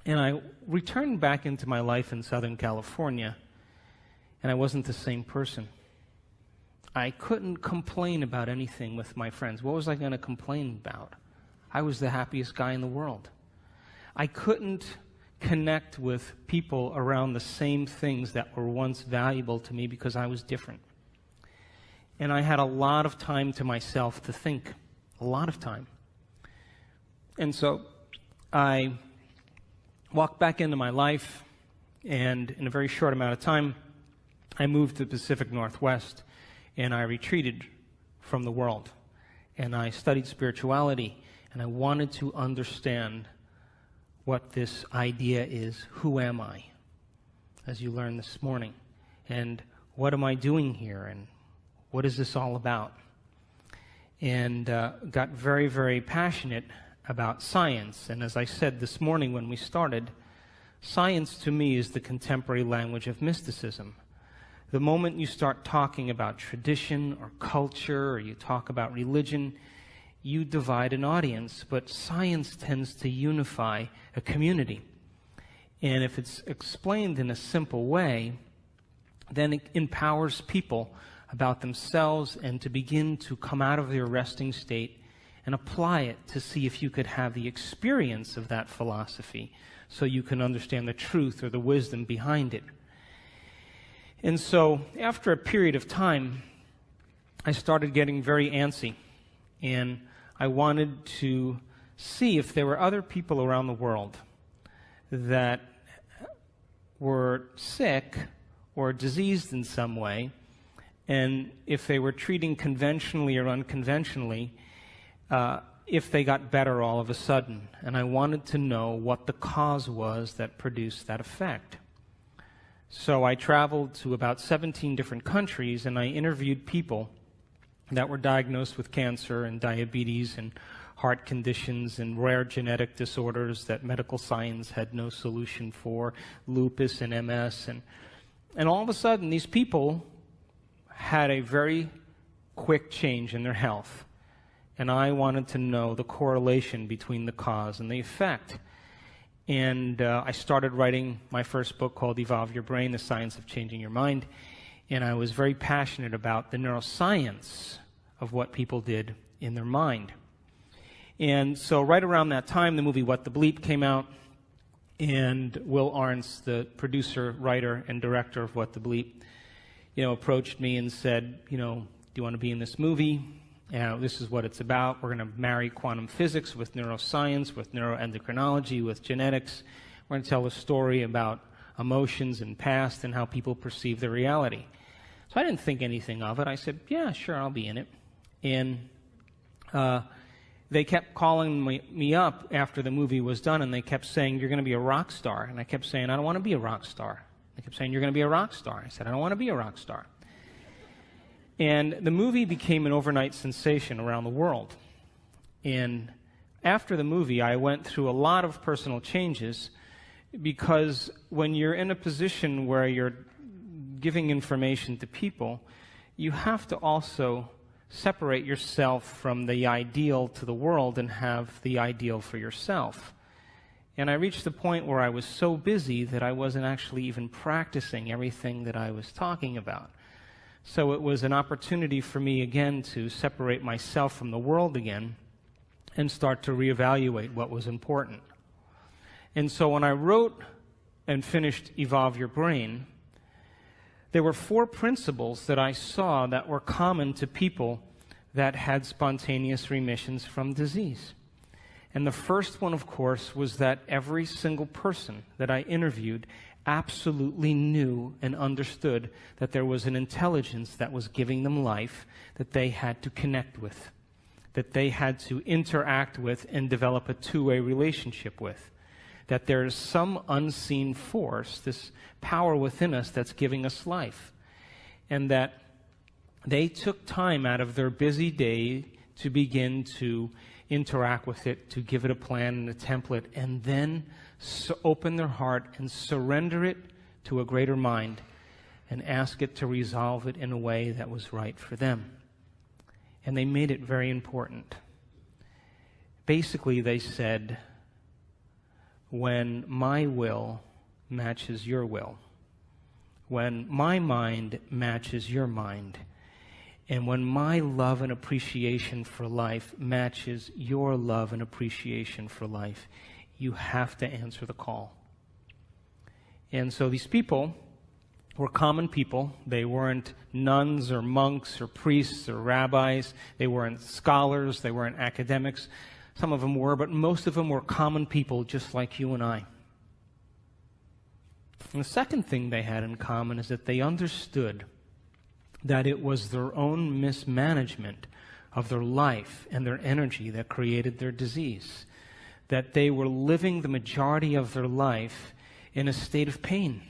And I returned back into my life in Southern California, and I wasn't the same person. I couldn't complain about anything with my friends. What was I going to complain about? I was the happiest guy in the world. I couldn't connect with people around the same things that were once valuable to me because I was different. And I had a lot of time to myself to think, a lot of time. And so I walked back into my life, and in a very short amount of time, I moved to the Pacific Northwest, and I retreated from the world. And I studied spirituality, and I wanted to understand what this idea is. Who am I? As you learned this morning. And what am I doing here? And what is this all about? And got very, very passionate about science. And as I said this morning when we started, science to me is the contemporary language of mysticism. The moment you start talking about tradition or culture, or you talk about religion, you divide an audience. But science tends to unify a community. And if it's explained in a simple way, then it empowers people about themselves and to begin to come out of their resting state and apply it to see if you could have the experience of that philosophy so you can understand the truth or the wisdom behind it. And so after a period of time, I started getting very antsy, and I wanted to see if there were other people around the world that were sick or diseased in some way, and if they were treating conventionally or unconventionally, if they got better all of a sudden. And I wanted to know what the cause was that produced that effect. So I traveled to about 17 different countries, and I interviewed people that were diagnosed with cancer and diabetes and heart conditions and rare genetic disorders that medical science had no solution for, lupus and MS. And all of a sudden, these people had a very quick change in their health. And I wanted to know the correlation between the cause and the effect. And I started writing my first book called Evolve Your Brain, The Science of Changing Your Mind. And I was very passionate about the neuroscience of what people did in their mind. And so right around that time, the movie What the Bleep came out. And Will Arntz, the producer, writer, and director of What the Bleep, approached me and said, do you want to be in this movie? This is what it's about. We're going to marry quantum physics with neuroscience, with neuroendocrinology, with genetics. We're going to tell a story about emotions and past and how people perceive their reality. So I didn't think anything of it. I said, yeah, sure, I'll be in it. And they kept calling me up after the movie was done, and they kept saying, you're going to be a rock star. And I kept saying, I don't want to be a rock star. They kept saying, you're going to be a rock star. I said, I don't want to be a rock star. And the movie became an overnight sensation around the world. And after the movie, I went through a lot of personal changes, because when you're in a position where you're giving information to people, you have to also separate yourself from the ideal to the world and have the ideal for yourself. And I reached the point where I was so busy that I wasn't actually even practicing everything that I was talking about. So it was an opportunity for me again to separate myself from the world again and start to reevaluate what was important. And so when I wrote and finished Evolve Your Brain, there were 4 principles that I saw that were common to people that had spontaneous remissions from disease. And the first one, of course, was that every single person that I interviewed absolutely knew and understood that there was an intelligence that was giving them life that they had to connect with, that they had to interact with and develop a two-way relationship with, that there is some unseen force, this power within us that's giving us life, and that they took time out of their busy day to begin to interact with it, to give it a plan and a template, and then open their heart and surrender it to a greater mind and ask it to resolve it in a way that was right for them. And they made it very important. Basically, they said, when my will matches your will, when my mind matches your mind, and when my love and appreciation for life matches your love and appreciation for life. You have to answer the call. And so these people were common people. They weren't nuns or monks or priests or rabbis. They weren't scholars. They weren't academics. Some of them were, but most of them were common people just like you and I. And the second thing they had in common is that they understood that it was their own mismanagement of their life and their energy that created their disease. That they were living the majority of their life in a state of pain,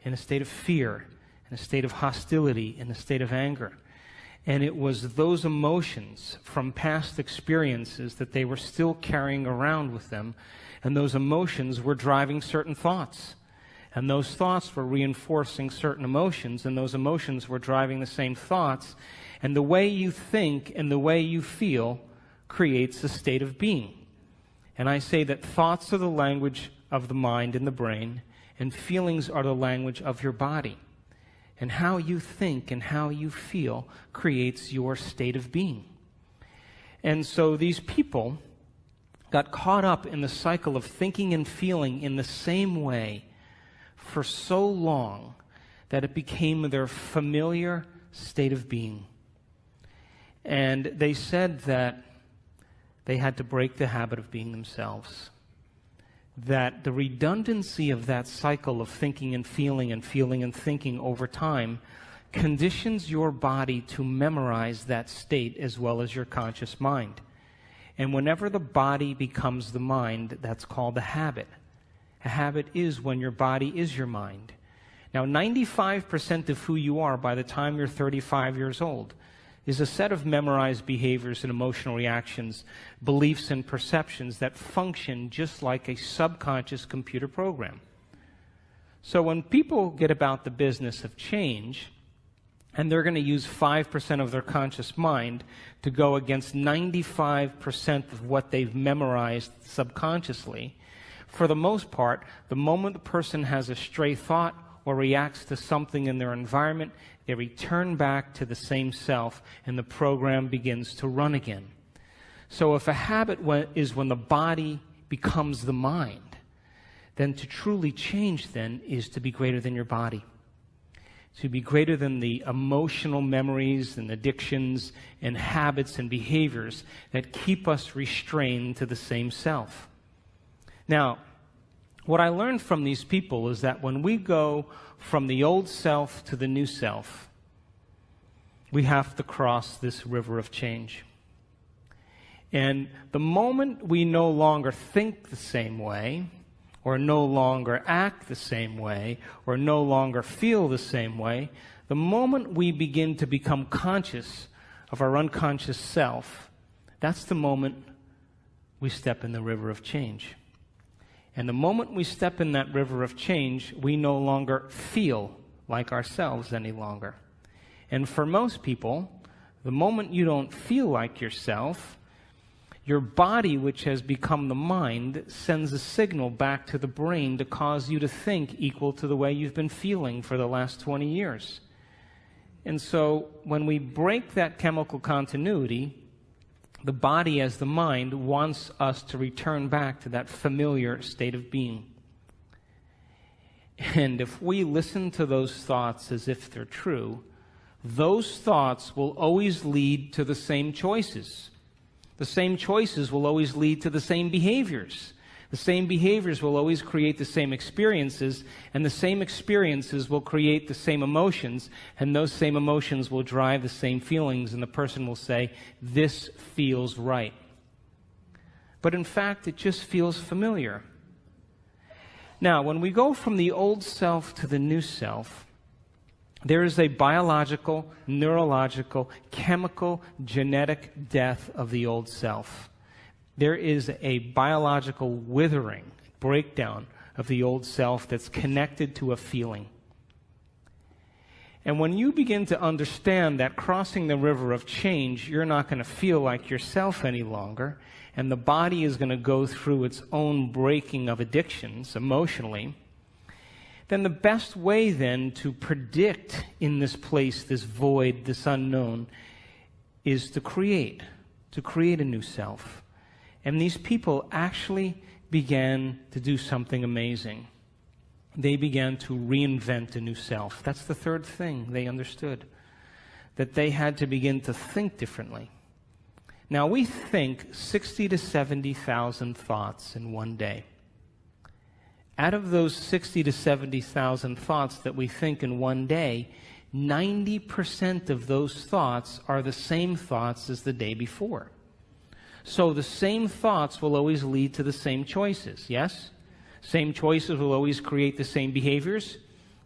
in a state of fear, in a state of hostility, in a state of anger. And it was those emotions from past experiences that they were still carrying around with them, and those emotions were driving certain thoughts. And those thoughts were reinforcing certain emotions, and those emotions were driving the same thoughts. And the way you think and the way you feel creates a state of being. And I say that thoughts are the language of the mind and the brain, and feelings are the language of your body. And how you think and how you feel creates your state of being. And so these people got caught up in the cycle of thinking and feeling in the same way for so long that it became their familiar state of being. And they said that they had to break the habit of being themselves. That the redundancy of that cycle of thinking and feeling and thinking over time conditions your body to memorize that state as well as your conscious mind. And whenever the body becomes the mind, that's called a habit. A habit is when your body is your mind. Now, 95% of who you are by the time you're 35 years old is a set of memorized behaviors and emotional reactions, beliefs and perceptions that function just like a subconscious computer program. So when people get about the business of change, and they're going to use 5% of their conscious mind to go against 95% of what they've memorized subconsciously, for the most part, the moment the person has a stray thought or reacts to something in their environment, they return back to the same self, and the program begins to run again. So if a habit is when the body becomes the mind, then to truly change then is to be greater than your body. To be greater than the emotional memories and addictions and habits and behaviors that keep us restrained to the same self. Now, what I learned from these people is that when we go from the old self to the new self, we have to cross this river of change. And the moment we no longer think the same way, or no longer act the same way, or no longer feel the same way, the moment we begin to become conscious of our unconscious self, that's the moment we step in the river of change. And the moment we step in that river of change, we no longer feel like ourselves any longer. And for most people, the moment you don't feel like yourself, your body, which has become the mind, sends a signal back to the brain to cause you to think equal to the way you've been feeling for the last 20 years. And so when we break that chemical continuity, the body as the mind wants us to return back to that familiar state of being. And if we listen to those thoughts as if they're true, those thoughts will always lead to the same choices. The same choices will always lead to the same behaviors. The same behaviors will always create the same experiences, and the same experiences will create the same emotions, and those same emotions will drive the same feelings, and the person will say, "This feels right." But in fact, it just feels familiar. Now, when we go from the old self to the new self, there is a biological, neurological, chemical, genetic death of the old self. There is a biological withering, breakdown of the old self that's connected to a feeling. And when you begin to understand that crossing the river of change, you're not going to feel like yourself any longer, and the body is going to go through its own breaking of addictions emotionally, then the best way then to predict in this place, this void, this unknown, is to create a new self. And these people actually began to do something amazing. They began to reinvent a new self. That's the third thing they understood, that they had to begin to think differently. Now, we think 60 to 70,000 thoughts in one day. Out of those 60 to 70,000 thoughts that we think in one day, 90% of those thoughts are the same thoughts as the day before. So the same thoughts will always lead to the same choices, yes? Same choices will always create the same behaviors.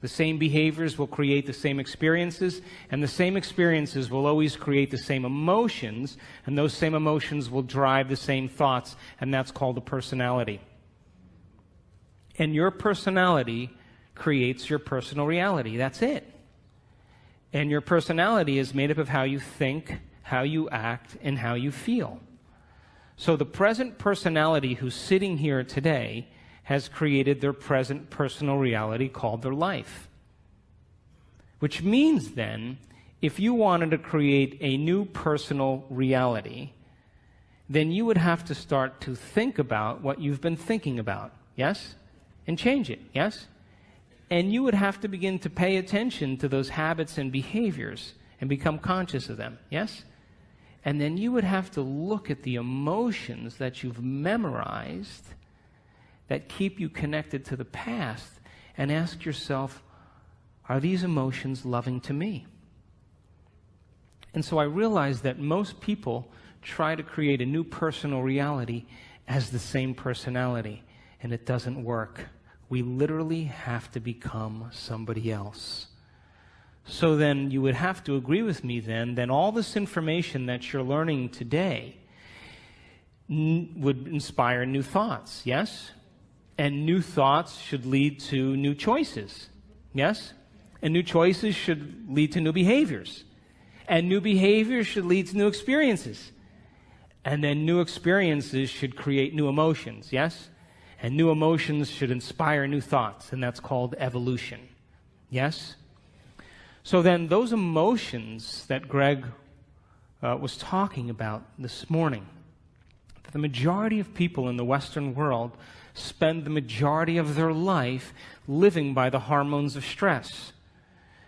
The same behaviors will create the same experiences, and the same experiences will always create the same emotions, and those same emotions will drive the same thoughts, and that's called a personality. And your personality creates your personal reality. That's it. And your personality is made up of how you think, how you act, and how you feel. So the present personality who's sitting here today has created their present personal reality called their life. Which means then, if you wanted to create a new personal reality, then you would have to start to think about what you've been thinking about, yes? And change it, yes? And you would have to begin to pay attention to those habits and behaviors and become conscious of them, yes? And then you would have to look at the emotions that you've memorized that keep you connected to the past and ask yourself, are these emotions loving to me? And so I realized that most people try to create a new personal reality as the same personality, and it doesn't work. We literally have to become somebody else. So then you would have to agree with me then all this information that you're learning today would inspire new thoughts, yes? And new thoughts should lead to new choices, yes? And new choices should lead to new behaviors. And new behaviors should lead to new experiences. And then new experiences should create new emotions, yes? And new emotions should inspire new thoughts, and that's called evolution, yes? So then those emotions that Greg was talking about this morning, the majority of people in the Western world spend the majority of their life living by the hormones of stress.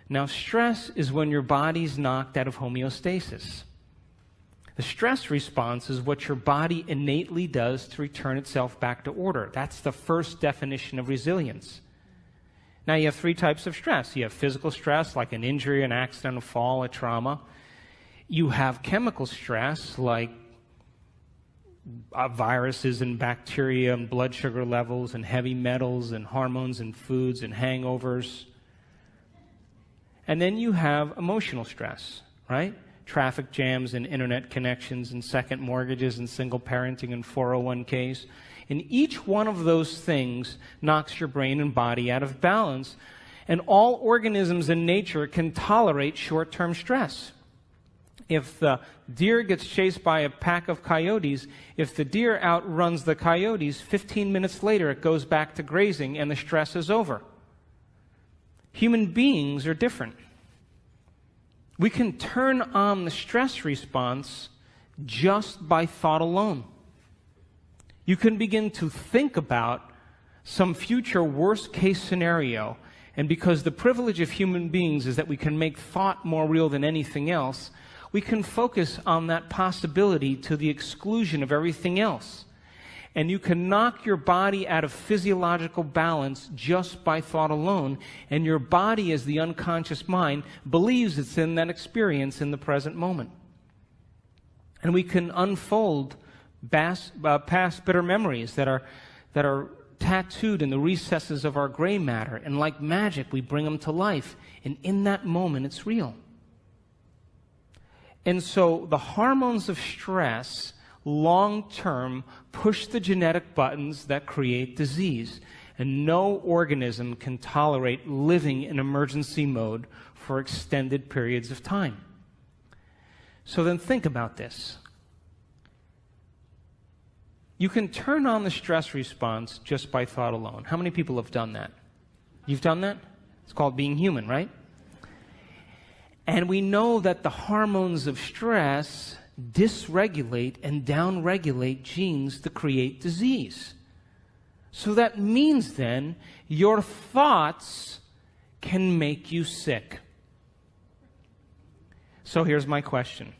Now, stress is when your body's knocked out of homeostasis. The stress response is what your body innately does to return itself back to order. That's the first definition of resilience. Now, you have three types of stress. You have physical stress, like an injury, an accident, a fall, a trauma. You have chemical stress, like viruses and bacteria and blood sugar levels and heavy metals and hormones and foods and hangovers. And then you have emotional stress, right? Traffic jams and internet connections and second mortgages and single parenting and 401ks. And each one of those things knocks your brain and body out of balance. And all organisms in nature can tolerate short-term stress. If the deer gets chased by a pack of coyotes, if the deer outruns the coyotes, 15 minutes later it goes back to grazing and the stress is over. Human beings are different. We can turn on the stress response just by thought alone. You can begin to think about some future worst-case scenario, and because the privilege of human beings is that we can make thought more real than anything else, we can focus on that possibility to the exclusion of everything else. And you can knock your body out of physiological balance just by thought alone, and your body, as the unconscious mind, believes it's in that experience in the present moment. And we can unfold past bitter memories that are tattooed in the recesses of our gray matter, and like magic, we bring them to life, and in that moment, it's real. And so the hormones of stress long-term push the genetic buttons that create disease. And no organism can tolerate living in emergency mode for extended periods of time. So then think about this. You can turn on the stress response just by thought alone. How many people have done that? You've done that? It's called being human, right? And we know that the hormones of stress dysregulate and downregulate genes to create disease. So that means then your thoughts can make you sick. So here's my question.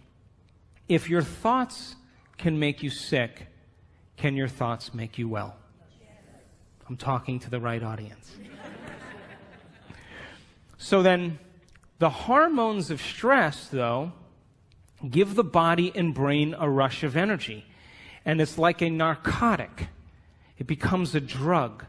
If your thoughts can make you sick, can your thoughts make you well? I'm talking to the right audience. So then, the hormones of stress, though, give the body and brain a rush of energy. And it's like a narcotic. It becomes a drug.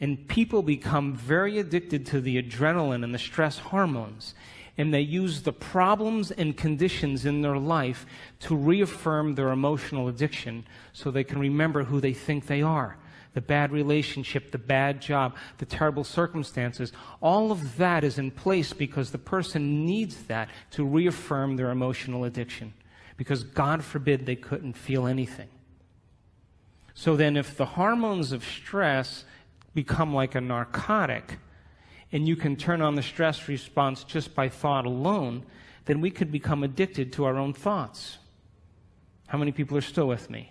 And people become very addicted to the adrenaline and the stress hormones. And they use the problems and conditions in their life to reaffirm their emotional addiction so they can remember who they think they are. The bad relationship, the bad job, the terrible circumstances, all of that is in place because the person needs that to reaffirm their emotional addiction. Because God forbid they couldn't feel anything. So then if the hormones of stress become like a narcotic, and you can turn on the stress response just by thought alone, then we could become addicted to our own thoughts. How many people are still with me?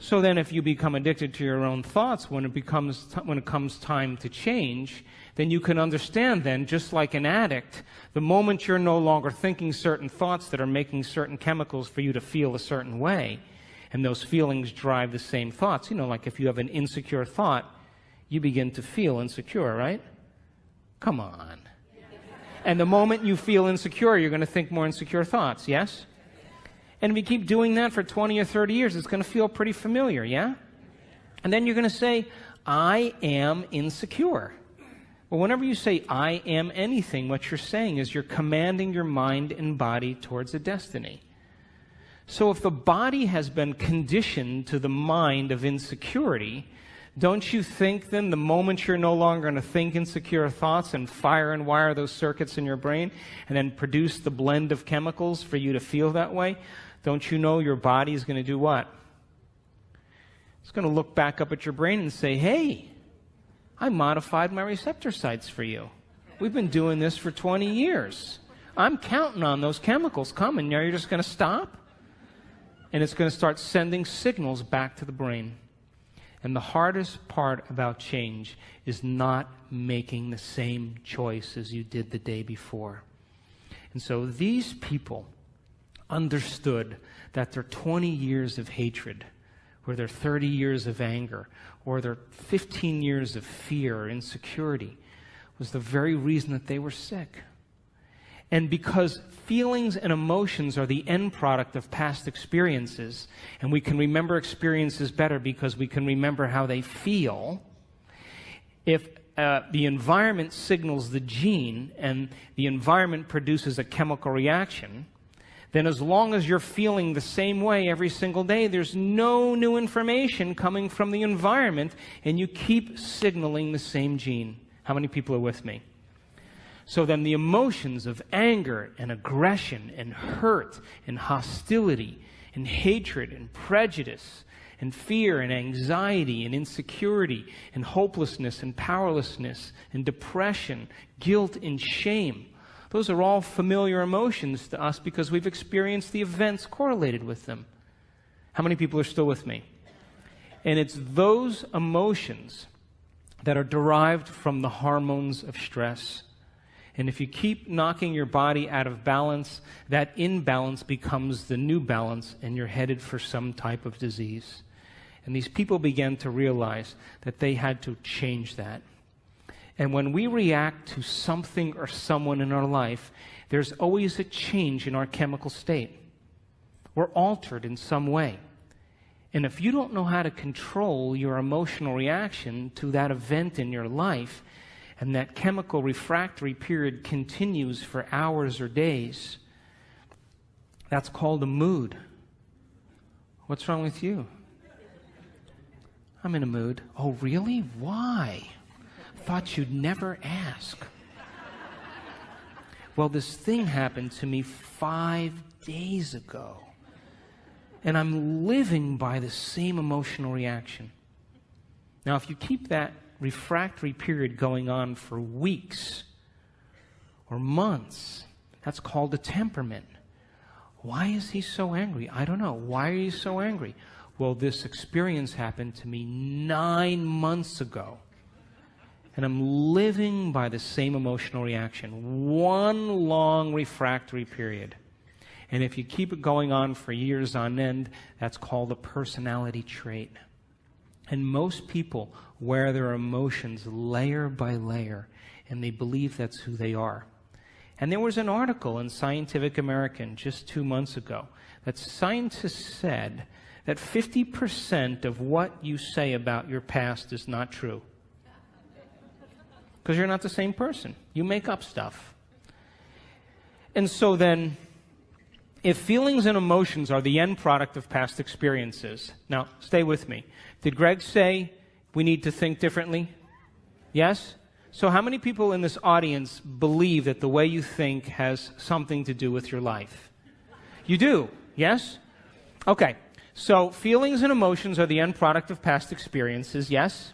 So then if you become addicted to your own thoughts, when it comes time to change, then you can understand then, just like an addict, the moment you're no longer thinking certain thoughts that are making certain chemicals for you to feel a certain way, and those feelings drive the same thoughts. You know, like if you have an insecure thought, you begin to feel insecure, right? Come on. And the moment you feel insecure, you're going to think more insecure thoughts, yes? And if you keep doing that for 20 or 30 years, it's going to feel pretty familiar, yeah? And then you're going to say, I am insecure. Well, whenever you say, I am anything, what you're saying is you're commanding your mind and body towards a destiny. So if the body has been conditioned to the mind of insecurity, don't you think then the moment you're no longer going to think insecure thoughts and fire and wire those circuits in your brain and then produce the blend of chemicals for you to feel that way, don't you know your body is going to do what? It's going to look back up at your brain and say, hey, I modified my receptor sites for you. We've been doing this for 20 years. I'm counting on those chemicals coming. Now you're just going to stop? And it's going to start sending signals back to the brain. And the hardest part about change is not making the same choice as you did the day before. And so these people understood that their 20 years of hatred, or their 30 years of anger, or their 15 years of fear or insecurity was the very reason that they were sick. And because feelings and emotions are the end product of past experiences, and we can remember experiences better because we can remember how they feel, if the environment signals the gene and the environment produces a chemical reaction, then as long as you're feeling the same way every single day, there's no new information coming from the environment, and you keep signaling the same gene. How many people are with me? So then the emotions of anger and aggression and hurt and hostility and hatred and prejudice and fear and anxiety and insecurity and hopelessness and powerlessness and depression, guilt and shame, those are all familiar emotions to us because we've experienced the events correlated with them. How many people are still with me? And it's those emotions that are derived from the hormones of stress. And if you keep knocking your body out of balance, that imbalance becomes the new balance, and you're headed for some type of disease. And these people began to realize that they had to change that. And when we react to something or someone in our life, there's always a change in our chemical state. We're altered in some way. And if you don't know how to control your emotional reaction to that event in your life, and that chemical refractory period continues for hours or days, that's called a mood. What's wrong with you? I'm in a mood. Oh, really? Why? Thought you'd never ask. Well, this thing happened to me 5 days ago. And I'm living by the same emotional reaction. Now, if you keep that refractory period going on for weeks or months, that's called a temperament. Why is he so angry? I don't know. Why are you so angry? Well, this experience happened to me 9 months ago. And I'm living by the same emotional reaction. One long refractory period. And if you keep it going on for years on end, that's called a personality trait. And most people wear their emotions layer by layer, and they believe that's who they are. And there was an article in Scientific American just 2 months ago that scientists said that 50% of what you say about your past is not true. Because you're not the same person. You make up stuff. And so then, if feelings and emotions are the end product of past experiences, now stay with me. Did Greg say we need to think differently? Yes? So how many people in this audience believe that the way you think has something to do with your life? You do, yes? Okay, so feelings and emotions are the end product of past experiences, yes?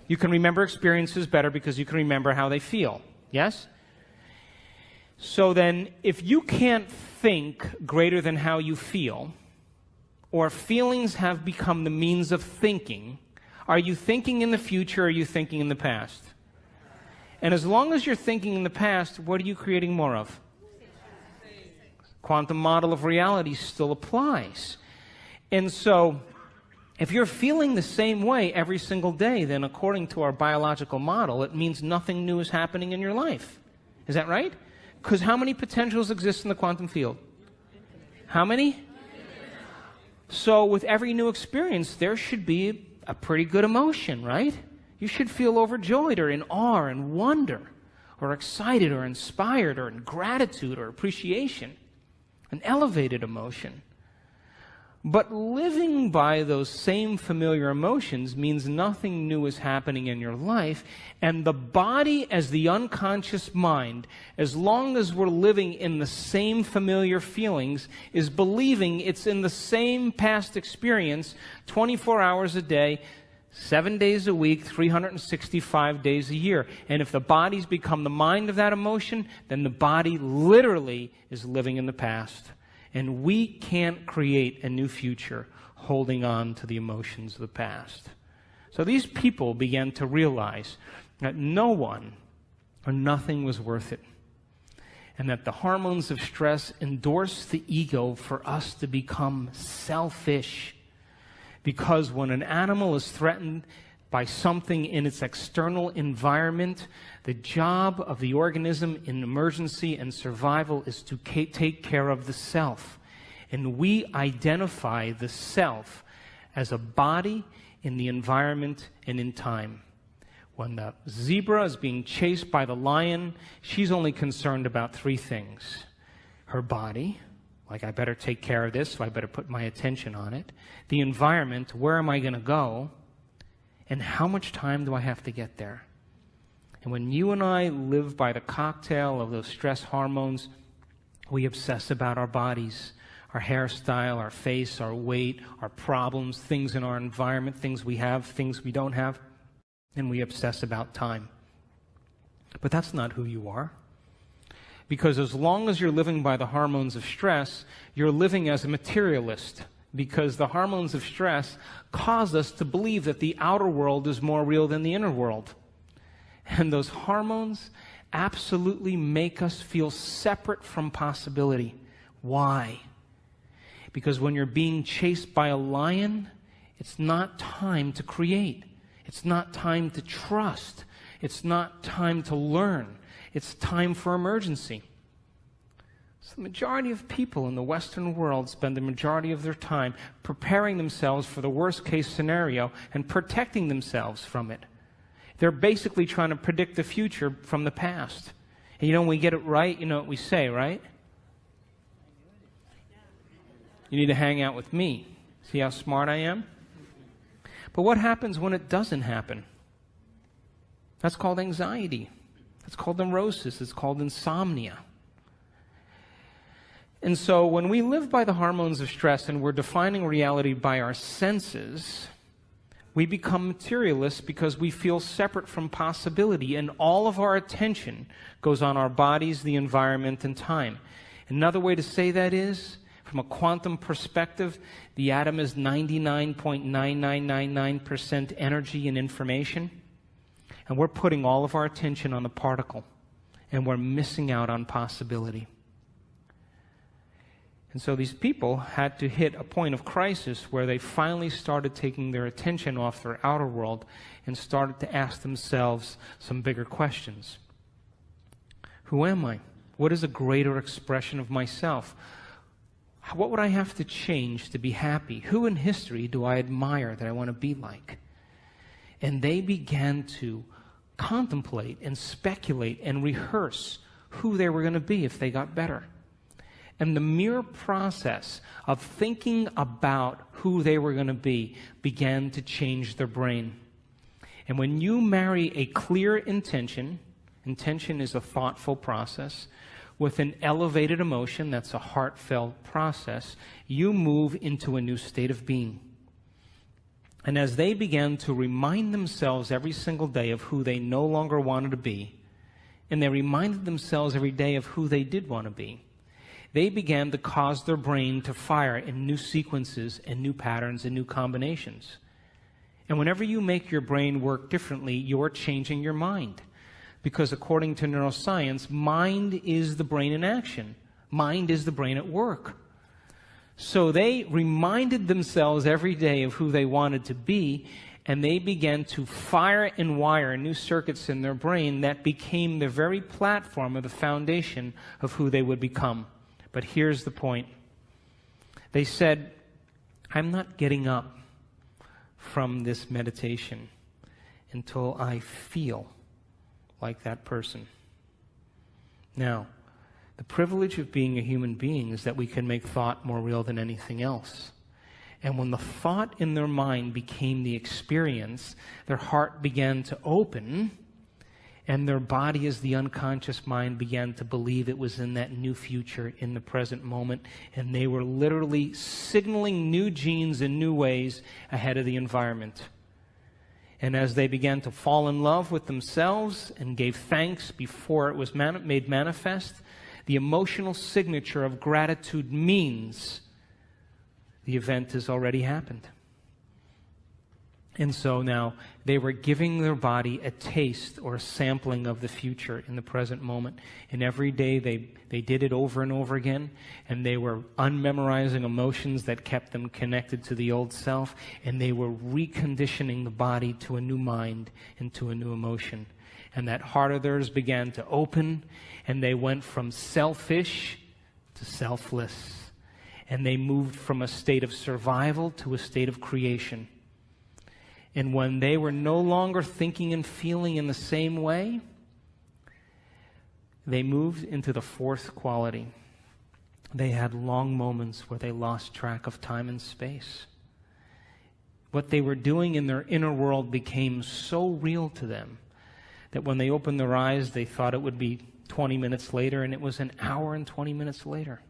You can remember experiences better because you can remember how they feel, yes? So then, if you can't think greater than how you feel, or feelings have become the means of thinking, are you thinking in the future or are you thinking in the past? And as long as you're thinking in the past, what are you creating more of? Quantum model of reality still applies. And so, if you're feeling the same way every single day, then according to our biological model, it means nothing new is happening in your life. Is that right? Because how many potentials exist in the quantum field? How many? So with every new experience, there should be a pretty good emotion, right? You should feel overjoyed or in awe and wonder or excited or inspired or in gratitude or appreciation, an elevated emotion. But living by those same familiar emotions means nothing new is happening in your life, and the body as the unconscious mind, as long as we're living in the same familiar feelings, is believing it's in the same past experience 24 hours a day, 7 days a week, 365 days a year. And if the body's become the mind of that emotion, then the body literally is living in the past. And we can't create a new future holding on to the emotions of the past. So these people began to realize that no one or nothing was worth it. And that the hormones of stress endorse the ego for us to become selfish. Because when an animal is threatened by something in its external environment, the job of the organism in emergency and survival is to take care of the self. And we identify the self as a body in the environment and in time. When the zebra is being chased by the lion, she's only concerned about 3 things. Her body, like I better take care of this, so I better put my attention on it. The environment, where am I going to go? And how much time do I have to get there? And when you and I live by the cocktail of those stress hormones, we obsess about our bodies, our hairstyle, our face, our weight, our problems, things in our environment, things we have, things we don't have, and we obsess about time. But that's not who you are. Because as long as you're living by the hormones of stress, you're living as a materialist. Because the hormones of stress cause us to believe that the outer world is more real than the inner world. And those hormones absolutely make us feel separate from possibility. Why? Because when you're being chased by a lion, it's not time to create. It's not time to trust. It's not time to learn. It's time for emergency. So the majority of people in the Western world spend the majority of their time preparing themselves for the worst case scenario and protecting themselves from it. They're basically trying to predict the future from the past. And when we get it right, you know what we say, right? You need to hang out with me. See how smart I am? But what happens when it doesn't happen? That's called anxiety. That's called neurosis. It's called insomnia. And so when we live by the hormones of stress and we're defining reality by our senses, we become materialists because we feel separate from possibility, and all of our attention goes on our bodies, the environment, and time. Another way to say that is, from a quantum perspective, the atom is 99.9999% energy and information, and we're putting all of our attention on the particle, and we're missing out on possibility. And so these people had to hit a point of crisis where they finally started taking their attention off their outer world and started to ask themselves some bigger questions. Who am I? What is a greater expression of myself? What would I have to change to be happy? Who in history do I admire that I want to be like? And they began to contemplate and speculate and rehearse who they were going to be if they got better. And the mere process of thinking about who they were going to be began to change their brain. And when you marry a clear intention is a thoughtful process, with an elevated emotion, that's a heartfelt process, you move into a new state of being. And as they began to remind themselves every single day of who they no longer wanted to be, and they reminded themselves every day of who they did want to be, they began to cause their brain to fire in new sequences and new patterns and new combinations. And whenever you make your brain work differently, you're changing your mind. Because according to neuroscience, mind is the brain in action. Mind is the brain at work. So they reminded themselves every day of who they wanted to be, and they began to fire and wire new circuits in their brain that became the very platform or the foundation of who they would become. But here's the point. They said, I'm not getting up from this meditation until I feel like that person. Now, the privilege of being a human being is that we can make thought more real than anything else. And when the thought in their mind became the experience, their heart began to open, and their body, as the unconscious mind, began to believe it was in that new future, in the present moment, and they were literally signaling new genes in new ways ahead of the environment. And as they began to fall in love with themselves and gave thanks before it was made manifest, the emotional signature of gratitude means the event has already happened. And so now they were giving their body a taste or a sampling of the future in the present moment. And every day they did it over and over again. And they were unmemorizing emotions that kept them connected to the old self. And they were reconditioning the body to a new mind and to a new emotion. And that heart of theirs began to open. And they went from selfish to selfless. And they moved from a state of survival to a state of creation. And when they were no longer thinking and feeling in the same way, they moved into the fourth quality. They had long moments where they lost track of time and space. What they were doing in their inner world became so real to them that when they opened their eyes, they thought it would be 20 minutes later, and it was an hour and 20 minutes later.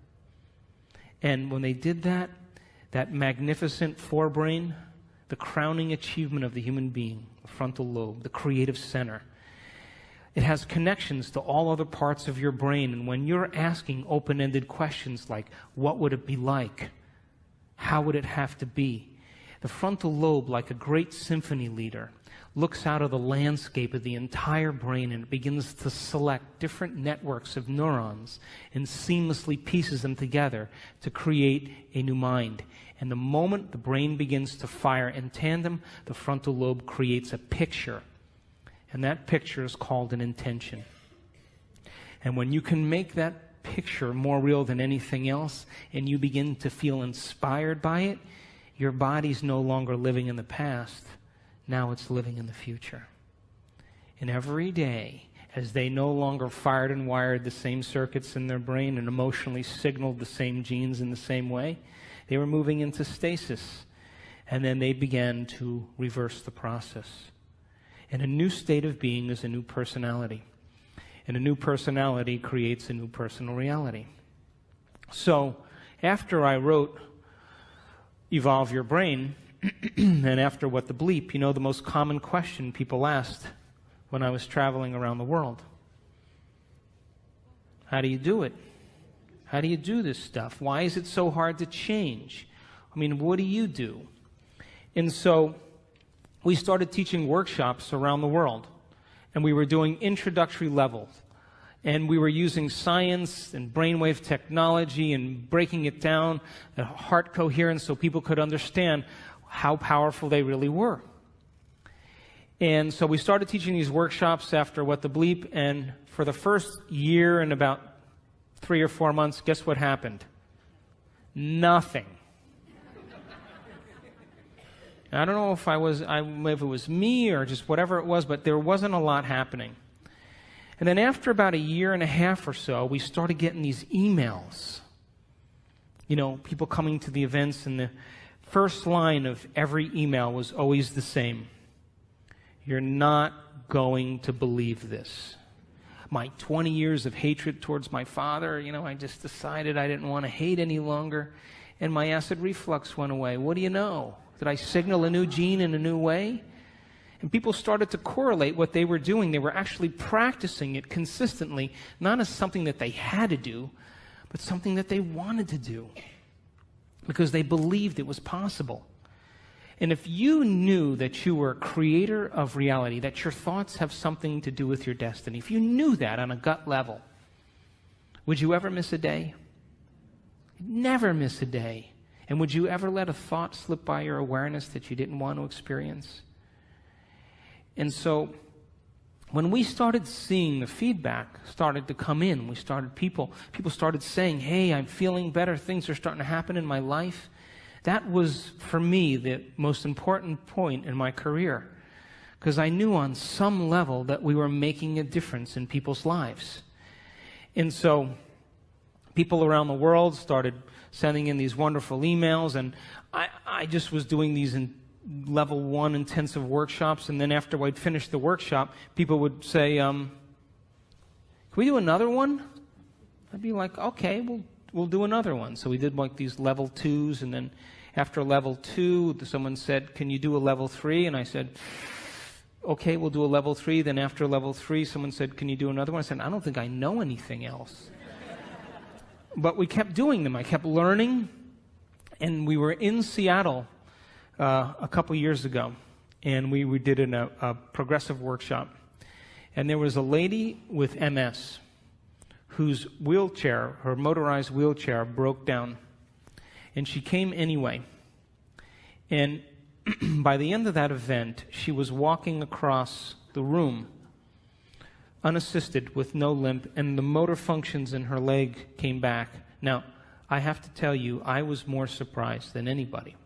And when they did that, that magnificent forebrain, the crowning achievement of the human being, the frontal lobe, the creative center, it has connections to all other parts of your brain. And when you're asking open-ended questions like, what would it be like? How would it have to be? The frontal lobe, like a great symphony leader, looks out of the landscape of the entire brain and it begins to select different networks of neurons and seamlessly pieces them together to create a new mind. And the moment the brain begins to fire in tandem, the frontal lobe creates a picture. And that picture is called an intention. And when you can make that picture more real than anything else, and you begin to feel inspired by it, your body's no longer living in the past. Now it's living in the future. And every day, as they no longer fired and wired the same circuits in their brain and emotionally signaled the same genes in the same way, they were moving into stasis. And then they began to reverse the process. And a new state of being is a new personality. And a new personality creates a new personal reality. So, after I wrote Evolve Your Brain, and after What the Bleep, you know the most common question people asked when I was traveling around the world? How do you do it? How do you do this stuff? Why is it so hard to change? I mean, what do you do? And so we started teaching workshops around the world, and we were doing introductory levels. And we were using science and brainwave technology and breaking it down, heart coherence, so people could understand how powerful they really were. And so we started teaching these workshops after What the Bleep, and for the first year and about 3 or 4 months, guess what happened? Nothing. I don't know if if it was me or just whatever it was, but there wasn't a lot happening. And then after about a year and a half or so, we started getting these emails. You know, people coming to the events, and the first line of every email was always the same. You're not going to believe this. My 20 years of hatred towards my father, you know, I just decided I didn't want to hate any longer, and my acid reflux went away. What do you know? Did I signal a new gene in a new way? And people started to correlate what they were doing. They were actually practicing it consistently, not as something that they had to do, but something that they wanted to do, because they believed it was possible. And if you knew that you were a creator of reality, that your thoughts have something to do with your destiny, if you knew that on a gut level, would you ever miss a day? Never miss a day. And would you ever let a thought slip by your awareness that you didn't want to experience? And so when we started seeing the feedback started to come in, people started saying, hey, I'm feeling better, things are starting to happen in my life. That was, for me, the most important point in my career, because I knew on some level that we were making a difference in people's lives. And so people around the world started sending in these wonderful emails, and I just was doing these in level 1 intensive workshops, and then after I'd finished the workshop, people would say, can we do another one? I'd be like, okay, we'll do another one. So we did like these level 2s, and then after level 2, someone said, can you do a level 3? And I said, okay, we'll do a level 3. Then after level 3, someone said, can you do another one? I said, I don't think I know anything else. But we kept doing them. I kept learning, and we were in Seattle a couple years ago, and we did a progressive workshop. And there was a lady with MS whose wheelchair, her motorized wheelchair, broke down. And she came anyway. And by the end of that event, she was walking across the room, unassisted, with no limp, and the motor functions in her leg came back. Now, I have to tell you, I was more surprised than anybody.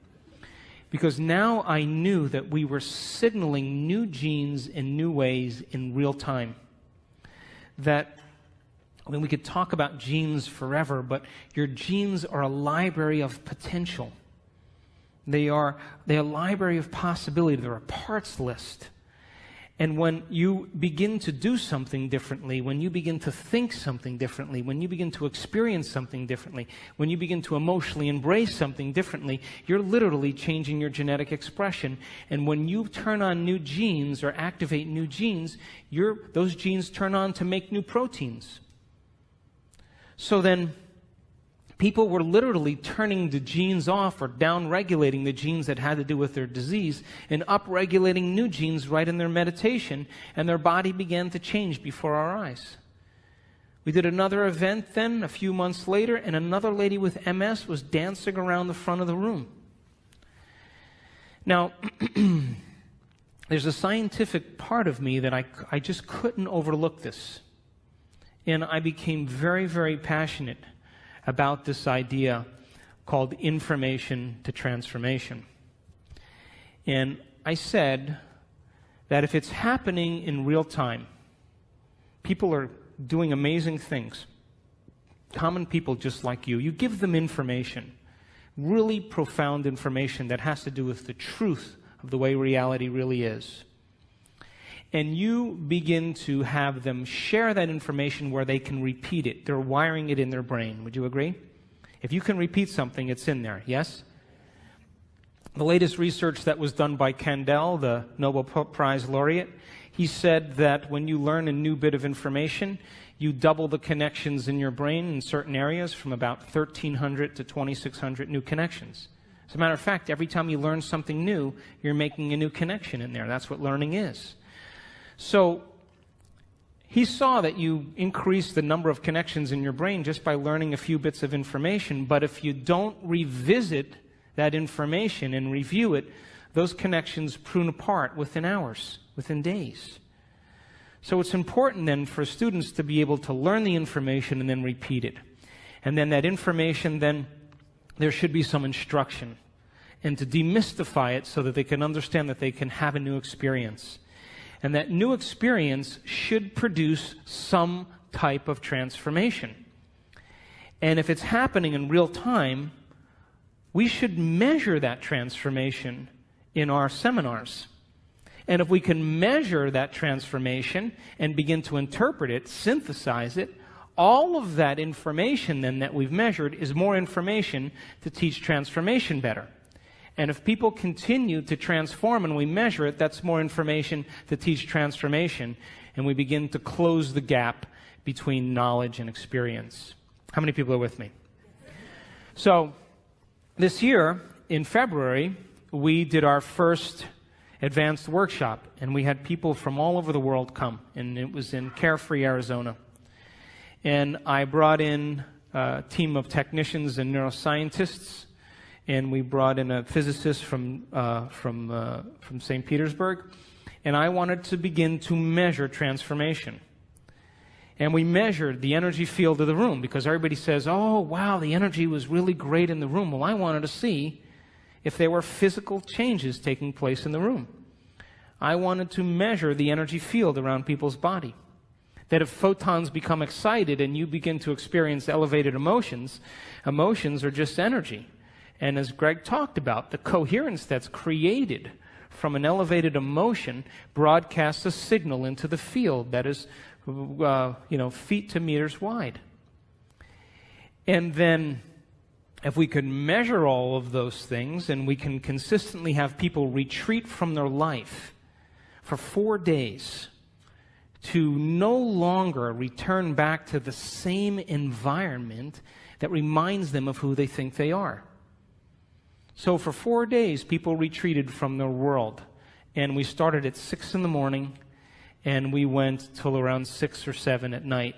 Because now I knew that we were signaling new genes in new ways in real time. We could talk about genes forever, but your genes are a library of potential. They're a library of possibility. They're a parts list. And when you begin to do something differently, when you begin to think something differently, when you begin to experience something differently, when you begin to emotionally embrace something differently, you're literally changing your genetic expression. And when you turn on new genes or activate new genes, those genes turn on to make new proteins. So then, people were literally turning the genes off or down-regulating the genes that had to do with their disease and up-regulating new genes right in their meditation, and their body began to change before our eyes. We did another event then, a few months later, and another lady with MS was dancing around the front of the room. Now, there's a scientific part of me that I just couldn't overlook this. And I became very, very passionate about this idea called information to transformation. And I said that if it's happening in real time, people are doing amazing things. Common people just like you give them information, really profound information that has to do with the truth of the way reality really is. and you begin to have them share that information where they can repeat it. They're wiring it in their brain. Would you agree? If you can repeat something, it's in there, yes? The latest research that was done by Kandel, the Nobel Prize laureate, he said that when you learn a new bit of information, you double the connections in your brain in certain areas from about 1,300 to 2,600 new connections. As a matter of fact, every time you learn something new, you're making a new connection in there. That's what learning is. So he saw that you increase the number of connections in your brain just by learning a few bits of information, but if you don't revisit that information and review it, those connections prune apart within hours, within days. So it's important then for students to be able to learn the information and then repeat it. And then that information, then there should be some instruction. And to demystify it so that they can understand that they can have a new experience. And that new experience should produce some type of transformation. And if it's happening in real time, we should measure that transformation in our seminars. And if we can measure that transformation and begin to interpret it, synthesize it, all of that information then that we've measured is more information to teach transformation better. And if people continue to transform and we measure it, that's more information to teach transformation. And we begin to close the gap between knowledge and experience. How many people are with me? So this year, in February, we did our first advanced workshop, and we had people from all over the world come, and it was in Carefree, Arizona. And I brought in a team of technicians and neuroscientists, and we brought in a physicist from St. Petersburg, and I wanted to begin to measure transformation. And we measured the energy field of the room, because everybody says, oh, wow, the energy was really great in the room. Well, I wanted to see if there were physical changes taking place in the room. I wanted to measure the energy field around people's body. That if photons become excited and you begin to experience elevated emotions, emotions are just energy. And as Greg talked about, the coherence that's created from an elevated emotion broadcasts a signal into the field that is, feet to meters wide. And then if we could measure all of those things and we can consistently have people retreat from their life for 4 days to no longer return back to the same environment that reminds them of who they think they are. So for 4 days, people retreated from their world. And we started at 6 in the morning and we went till around 6 or 7 at night.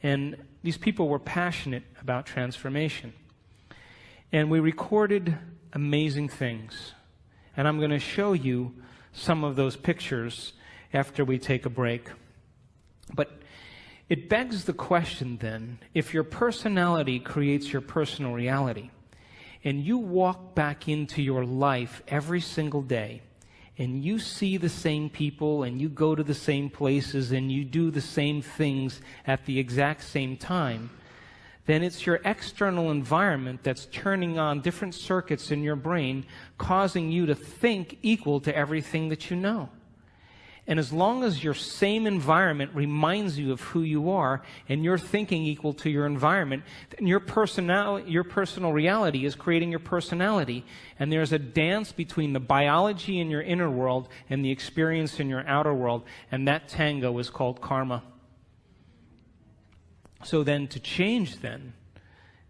And these people were passionate about transformation. And we recorded amazing things. And I'm going to show you some of those pictures after we take a break. But it begs the question then, if your personality creates your personal reality, and you walk back into your life every single day, and you see the same people, and you go to the same places, and you do the same things at the exact same time, then it's your external environment that's turning on different circuits in your brain, causing you to think equal to everything that you know. And as long as your same environment reminds you of who you are, and you're thinking equal to your environment, then your personal reality is creating your personality. And there's a dance between the biology in your inner world and the experience in your outer world, and that tango is called karma. So then to change then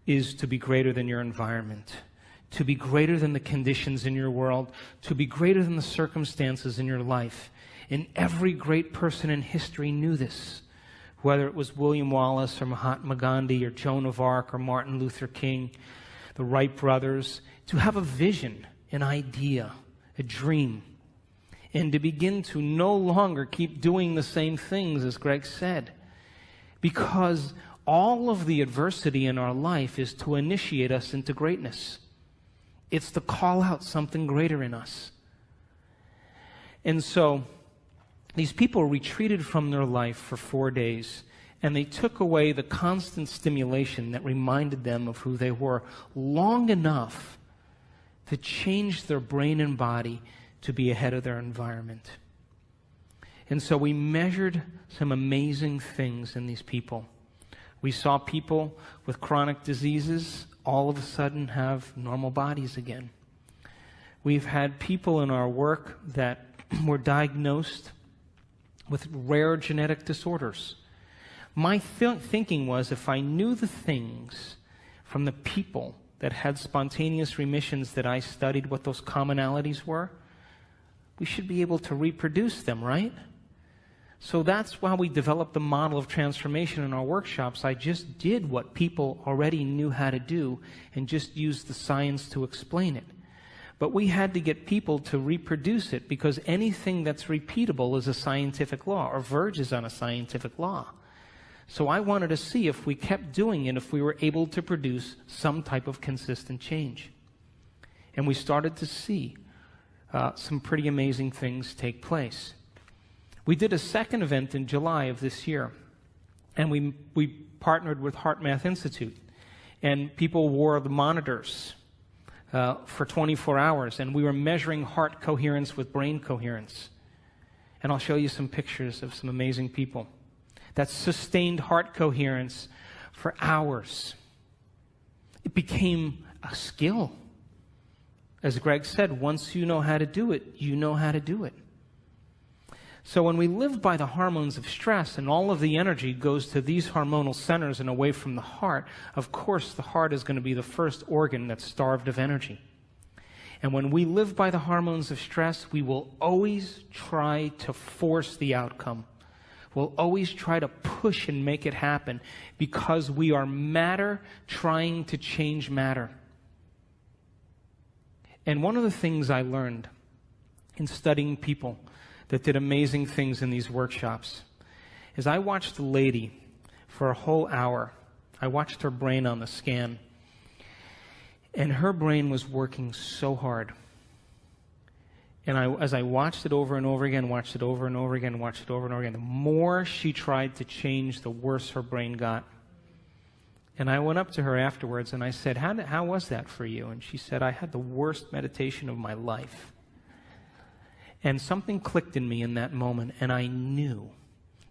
is to be greater than your environment, to be greater than the conditions in your world, to be greater than the circumstances in your life. And every great person in history knew this, whether it was William Wallace or Mahatma Gandhi or Joan of Arc or Martin Luther King, the Wright brothers, to have a vision, an idea, a dream, and to begin to no longer keep doing the same things, as Greg said. Because all of the adversity in our life is to initiate us into greatness. It's to call out something greater in us. And so these people retreated from their life for 4 days, and they took away the constant stimulation that reminded them of who they were long enough to change their brain and body to be ahead of their environment. And so we measured some amazing things in these people. We saw people with chronic diseases all of a sudden have normal bodies again. We've had people in our work that were diagnosed with rare genetic disorders. My thinking was, if I knew the things from the people that had spontaneous remissions that I studied, what those commonalities were, we should be able to reproduce them, right? So that's why we developed the model of transformation in our workshops. I just did what people already knew how to do and just used the science to explain it. But we had to get people to reproduce it, because anything that's repeatable is a scientific law, or verges on a scientific law. So I wanted to see if we kept doing it, if we were able to produce some type of consistent change. And we started to see some pretty amazing things take place. We did a second event in July of this year, and we partnered with HeartMath Institute, and people wore the monitors for 24 hours, and we were measuring heart coherence with brain coherence. And I'll show you some pictures of some amazing people that sustained heart coherence for hours. It became a skill. As Greg said, once you know how to do it, you know how to do it. So when we live by the hormones of stress and all of the energy goes to these hormonal centers and away from the heart, of course the heart is going to be the first organ that's starved of energy. And when we live by the hormones of stress, we will always try to force the outcome. We'll always try to push and make it happen, because we are matter trying to change matter. And one of the things I learned in studying people that did amazing things in these workshops is I watched a lady for a whole hour. I watched her brain on the scan, and her brain was working so hard. And as I watched it over and over again, watched it over and over again, watched it over and over again, the more she tried to change, the worse her brain got. And I went up to her afterwards and I said, how was that for you? And she said, I had the worst meditation of my life. And something clicked in me in that moment, and I knew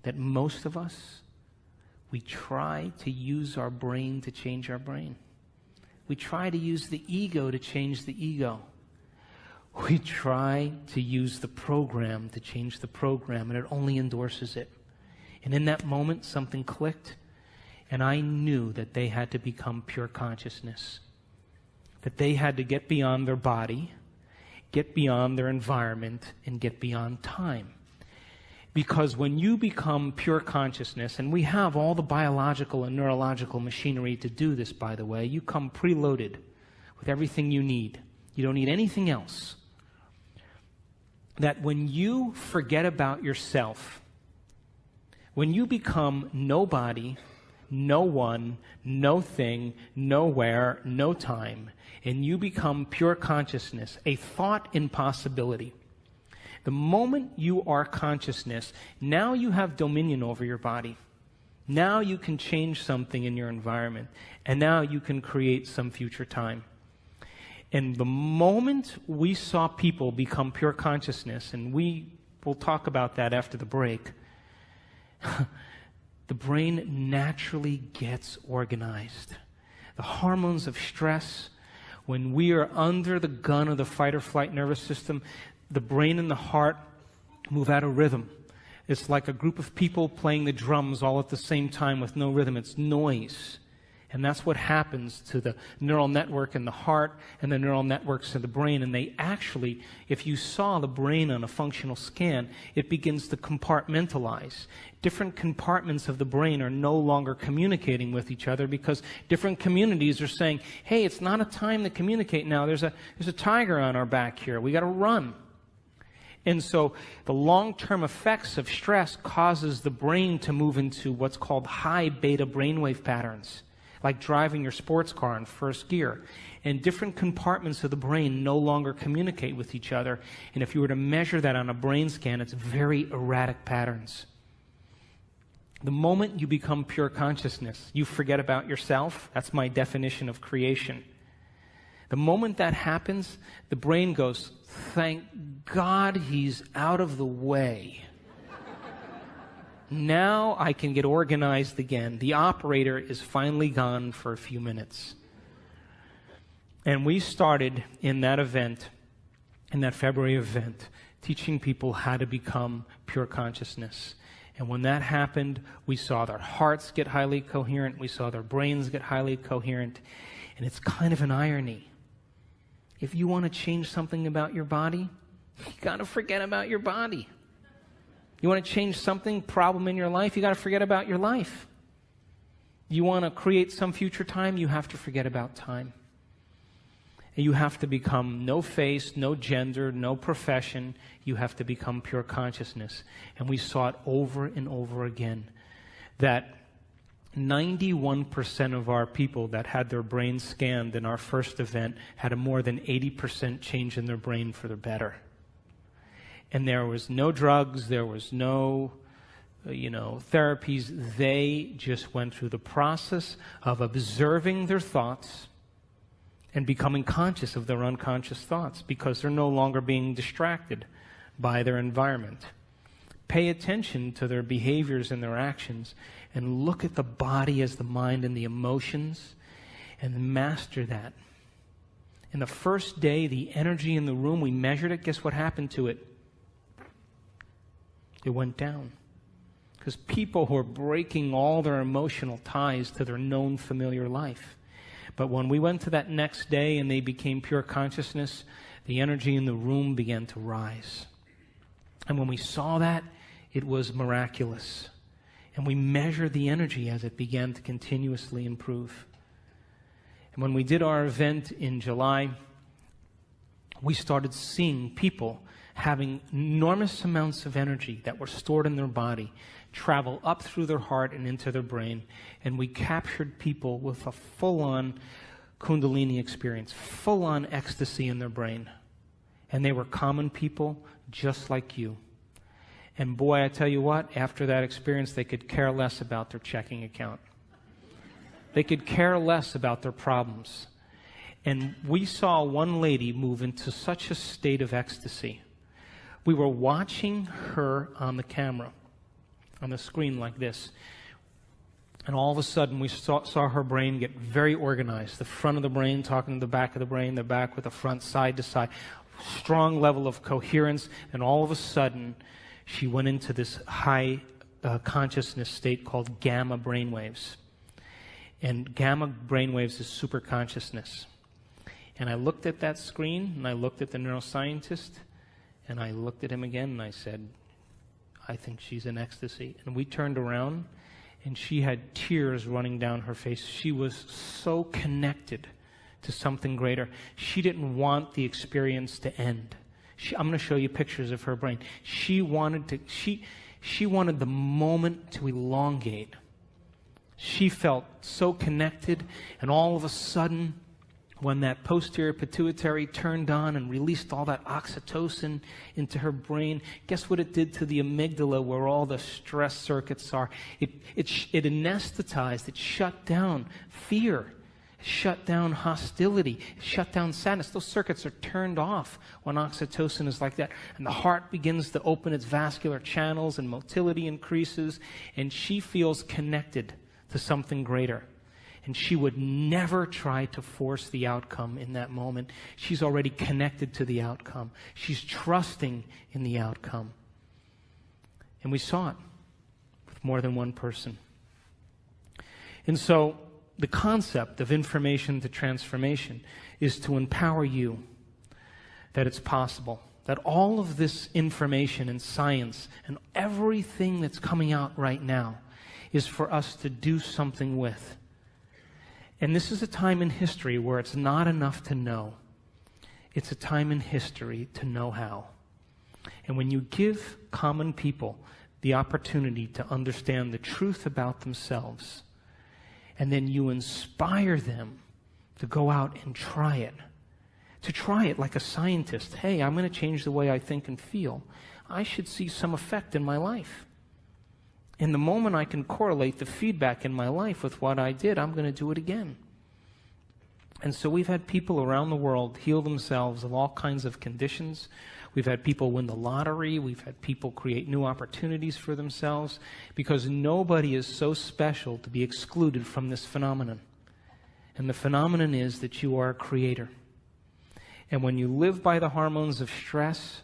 that most of us, we try to use our brain to change our brain. We try to use the ego to change the ego. We try to use the program to change the program, and it only endorses it. And in that moment, something clicked, and I knew that they had to become pure consciousness, that they had to get beyond their body, get beyond their environment, and get beyond time. Because when you become pure consciousness, and we have all the biological and neurological machinery to do this, by the way, you come preloaded with everything you need. You don't need anything else. That when you forget about yourself, when you become nobody, no one, no thing, nowhere, no time, and you become pure consciousness, a thought impossibility. The moment you are consciousness, now you have dominion over your body. Now you can change something in your environment, and now you can create some future time. And the moment we saw people become pure consciousness, and we will talk about that after the break, the brain naturally gets organized. The hormones of stress, when we are under the gun of the fight or flight nervous system, the brain and the heart move out of rhythm. It's like a group of people playing the drums all at the same time with no rhythm. It's noise. And that's what happens to the neural network in the heart and the neural networks in the brain. And they actually, if you saw the brain on a functional scan, it begins to compartmentalize. Different compartments of the brain are no longer communicating with each other because different communities are saying, hey, it's not a time to communicate now. There's a tiger on our back here. We got to run. And so the long-term effects of stress causes the brain to move into what's called high beta brainwave patterns, like driving your sports car in first gear. And different compartments of the brain no longer communicate with each other. And if you were to measure that on a brain scan, it's very erratic patterns. The moment you become pure consciousness, you forget about yourself. That's my definition of creation. The moment that happens, the brain goes, thank God he's out of the way. Now I can get organized again. The operator is finally gone for a few minutes. And we started in that event, in that February event, teaching people how to become pure consciousness. And when that happened, we saw their hearts get highly coherent. We saw their brains get highly coherent. And it's kind of an irony. If you want to change something about your body, you got to forget about your body. You want to change something, problem in your life, you got to forget about your life. You want to create some future time, you have to forget about time. And you have to become no face, no gender, no profession. You have to become pure consciousness. And we saw it over and over again that 91% of our people that had their brains scanned in our first event had a more than 80% change in their brain for the better. And there was no drugs, there was no, therapies. They just went through the process of observing their thoughts and becoming conscious of their unconscious thoughts because they're no longer being distracted by their environment. Pay attention to their behaviors and their actions and look at the body as the mind and the emotions and master that. In the first day, the energy in the room, we measured it. Guess what happened to it? It went down. Because people who are breaking all their emotional ties to their known familiar life. But when we went to that next day and they became pure consciousness, the energy in the room began to rise. And when we saw that, it was miraculous. And we measured the energy as it began to continuously improve. And when we did our event in July, we started seeing people having enormous amounts of energy that were stored in their body travel up through their heart and into their brain. And we captured people with a full-on Kundalini experience, full-on ecstasy in their brain. And they were common people just like you. And boy, I tell you what, after that experience, they could care less about their checking account. They could care less about their problems. And we saw one lady move into such a state of ecstasy. We were watching her on the camera, on the screen like this. And all of a sudden, we saw her brain get very organized. The front of the brain talking to the back of the brain, the back with the front, side to side. Strong level of coherence. And all of a sudden, she went into this high consciousness state called gamma brainwaves. And gamma brainwaves is super consciousness. And I looked at that screen, and I looked at the neuroscientist, and I looked at him again, and I said, I think she's in ecstasy. And we turned around, and she had tears running down her face. She was so connected to something greater. She didn't want the experience to end. I'm going to show you pictures of her brain. She wanted the moment to elongate. She felt so connected, and all of a sudden, when that posterior pituitary turned on and released all that oxytocin into her brain, guess what it did to the amygdala where all the stress circuits are? It anesthetized, it shut down fear, it shut down hostility, it shut down sadness. Those circuits are turned off when oxytocin is like that. And the heart begins to open its vascular channels and motility increases, and she feels connected to something greater. And she would never try to force the outcome in that moment. She's already connected to the outcome. She's trusting in the outcome. And we saw it with more than one person. And so the concept of information to transformation is to empower you that it's possible. That all of this information and science and everything that's coming out right now is for us to do something with. And this is a time in history where it's not enough to know. It's a time in history to know how. And when you give common people the opportunity to understand the truth about themselves, and then you inspire them to go out and try it, like a scientist. Hey, I'm going to change the way I think and feel. I should see some effect in my life. And the moment I can correlate the feedback in my life with what I did, I'm going to do it again. And so we've had people around the world heal themselves of all kinds of conditions. We've had people win the lottery. We've had people create new opportunities for themselves, because nobody is so special to be excluded from this phenomenon. And the phenomenon is that you are a creator. And when you live by the hormones of stress,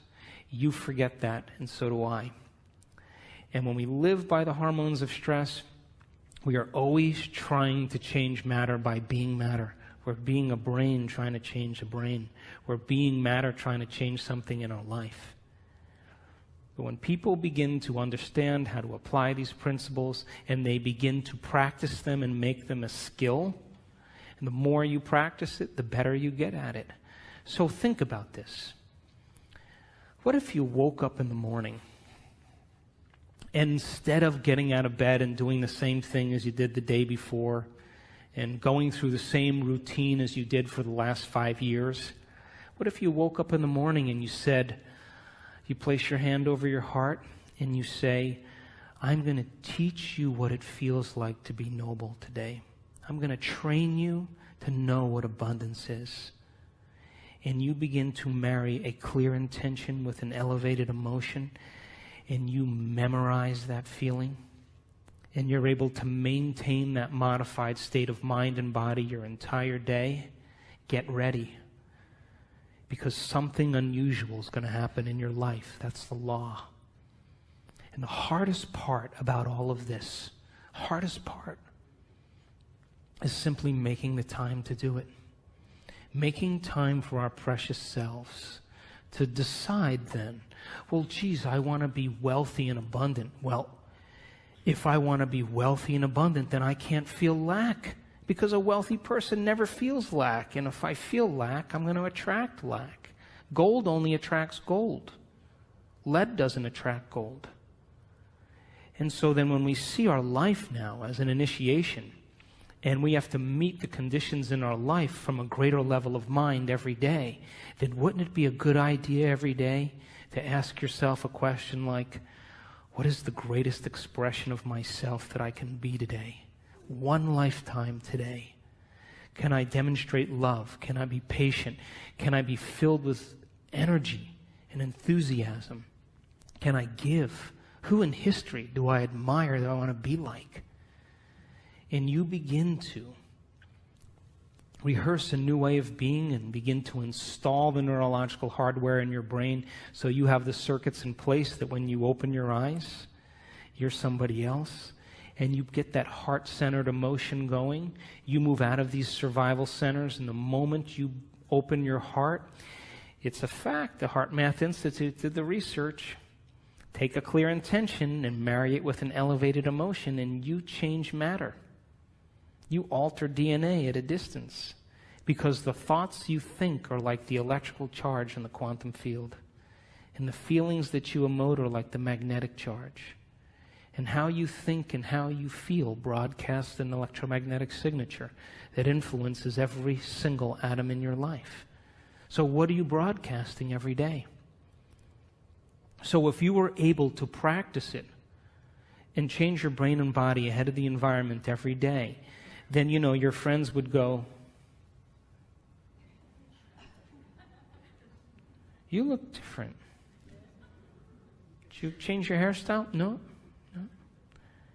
you forget that, and so do I. And when we live by the hormones of stress, we are always trying to change matter by being matter. We're being a brain trying to change a brain. We're being matter trying to change something in our life. But when people begin to understand how to apply these principles and they begin to practice them and make them a skill, and the more you practice it, the better you get at it. So think about this. What if you woke up in the morning and instead of getting out of bed and doing the same thing as you did the day before and going through the same routine as you did for the last 5 years, what if you woke up in the morning and you place your hand over your heart and you say, I'm going to teach you what it feels like to be noble today. I'm going to train you to know what abundance is. And you begin to marry a clear intention with an elevated emotion, and you memorize that feeling, and you're able to maintain that modified state of mind and body your entire day. Get ready, because something unusual is going to happen in your life. That's the law. And the hardest part about all of this, hardest part, is simply making the time to do it. Making time for our precious selves to decide then, well, geez, I want to be wealthy and abundant. Well, if I want to be wealthy and abundant, then I can't feel lack, because a wealthy person never feels lack. And if I feel lack, I'm going to attract lack. Gold only attracts gold. Lead doesn't attract gold. And so then when we see our life now as an initiation, and we have to meet the conditions in our life from a greater level of mind every day, then wouldn't it be a good idea every day to ask yourself a question like, what is the greatest expression of myself that I can be today? One lifetime today. Can I demonstrate love? Can I be patient? Can I be filled with energy and enthusiasm? Can I give? Who in history do I admire that I want to be like? And you begin to rehearse a new way of being and begin to install the neurological hardware in your brain so you have the circuits in place that when you open your eyes, you're somebody else. And you get that heart-centered emotion going. You move out of these survival centers, and the moment you open your heart, it's a fact. The Heart Math Institute did the research. Take a clear intention and marry it with an elevated emotion, and you change matter. You alter DNA at a distance, because the thoughts you think are like the electrical charge in the quantum field, and the feelings that you emote are like the magnetic charge. And how you think and how you feel broadcasts an electromagnetic signature that influences every single atom in your life. So what are you broadcasting every day? So if you were able to practice it and change your brain and body ahead of the environment every day, then, you know, your friends would go, you look different. Did you change your hairstyle? No.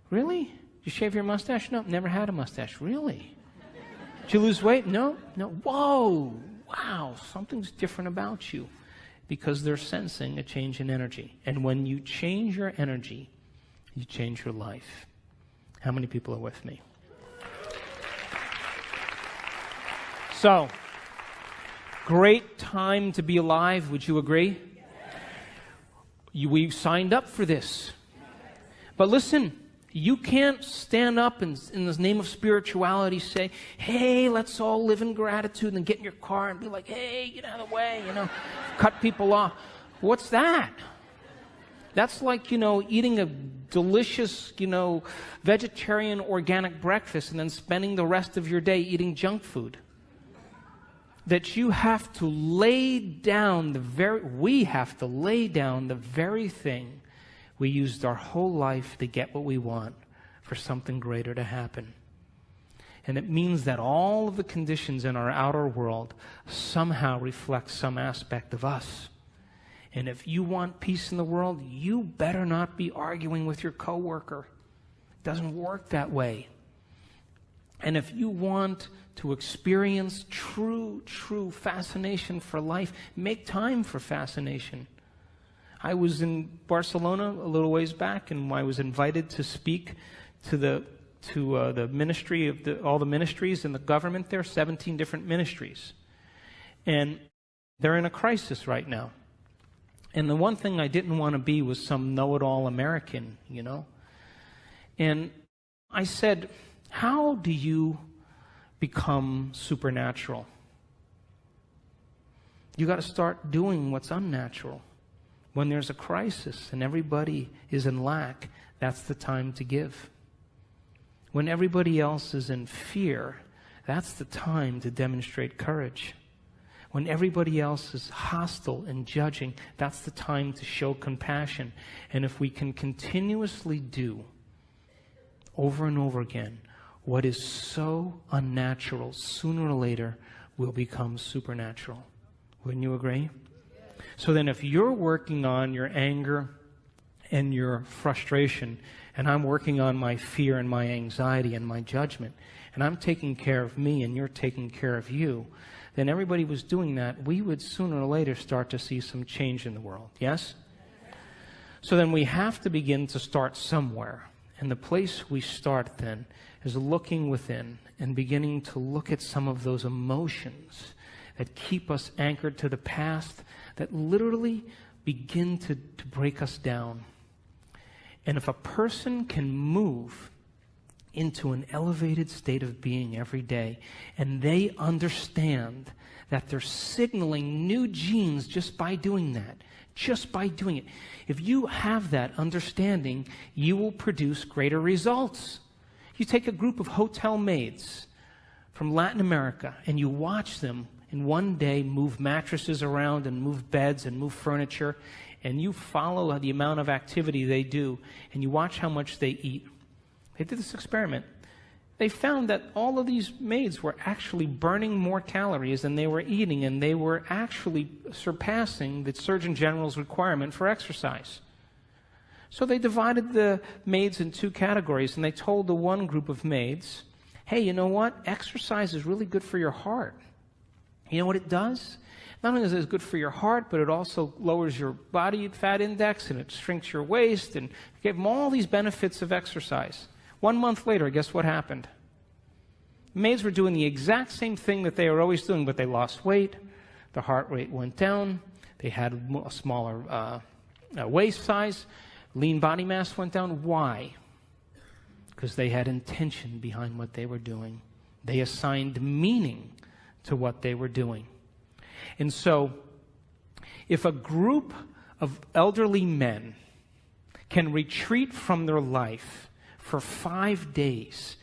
Really? Did you shave your mustache? No, never had a mustache. Really? Did you lose weight? No. Whoa, wow, something's different about you, because they're sensing a change in energy. And when you change your energy, you change your life. How many people are with me? So, great time to be alive. Would you agree? We've signed up for this. But listen, you can't stand up and in the name of spirituality say, hey, let's all live in gratitude, and get in your car and be like, hey, get out of the way, cut people off. What's that? That's like, eating a delicious, vegetarian organic breakfast and then spending the rest of your day eating junk food. That you have to lay down we have to lay down the very thing we used our whole life to get what we want for something greater to happen. And it means that all of the conditions in our outer world somehow reflect some aspect of us. And if you want peace in the world, you better not be arguing with your coworker. It doesn't work that way. And if you want to experience true fascination for life, make time for fascination. I was in Barcelona a little ways back, and I was invited to speak to the ministry of all the ministries in the government there, 17 different ministries. And they're in a crisis right now. And the one thing I didn't want to be was some know-it-all American, you know. And I said, how do you become supernatural? You got to start doing what's unnatural. When there's a crisis and everybody is in lack, that's the time to give. When everybody else is in fear, that's the time to demonstrate courage. When everybody else is hostile and judging, that's the time to show compassion. And if we can continuously do, over and over again, what is so unnatural, sooner or later will become supernatural. Wouldn't you agree? So then if you're working on your anger and your frustration, and I'm working on my fear and my anxiety and my judgment, and I'm taking care of me and you're taking care of you, then everybody was doing that, we would sooner or later start to see some change in the world. Yes? So then we have to begin to start somewhere. And the place we start then is looking within and beginning to look at some of those emotions that keep us anchored to the past, that literally begin to break us down. And if a person can move into an elevated state of being every day, and they understand that they're signaling new genes just by doing that, just by doing it. If you have that understanding, you will produce greater results. You take a group of hotel maids from Latin America, and you watch them in one day move mattresses around and move beds and move furniture, and you follow the amount of activity they do, and you watch how much they eat. They did this experiment. They found that all of these maids were actually burning more calories than they were eating, and they were actually surpassing the Surgeon General's requirement for exercise. So they divided the maids in two categories, and they told the one group of maids, hey, you know what? Exercise is really good for your heart. You know what it does? Not only is it good for your heart, but it also lowers your body fat index, and it shrinks your waist, and gave them all these benefits of exercise. 1 month later, guess what happened? Maids were doing the exact same thing that they were always doing, but they lost weight, the heart rate went down, they had a smaller waist size, lean body mass went down. Why? Because they had intention behind what they were doing. They assigned meaning to what they were doing. And so, if a group of elderly men can retreat from their life for 5 days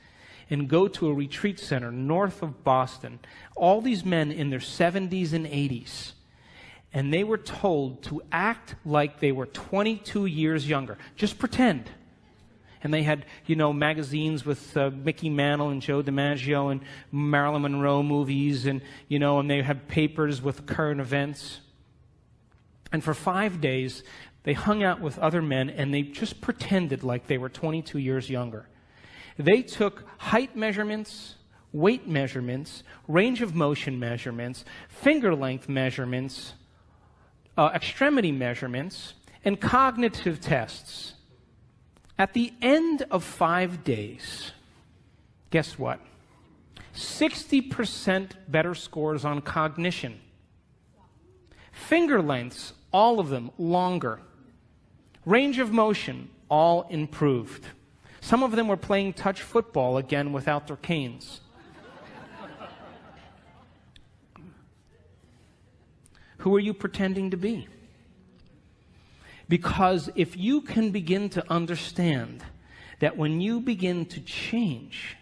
and go to a retreat center north of Boston, all these men in their 70s and 80s, and they were told to act like they were 22 years younger. Just pretend. And they had, magazines with Mickey Mantle and Joe DiMaggio and Marilyn Monroe movies, and they had papers with current events. And for 5 days, they hung out with other men, and they just pretended like they were 22 years younger. They took height measurements, weight measurements, range of motion measurements, finger length measurements, extremity measurements, and cognitive tests. At the end of 5 days, guess what? 60% better scores on cognition. Finger lengths, all of them longer. Range of motion, all improved. Some of them were playing touch football again without their canes. Who are you pretending to be? Because if you can begin to understand that when you begin to change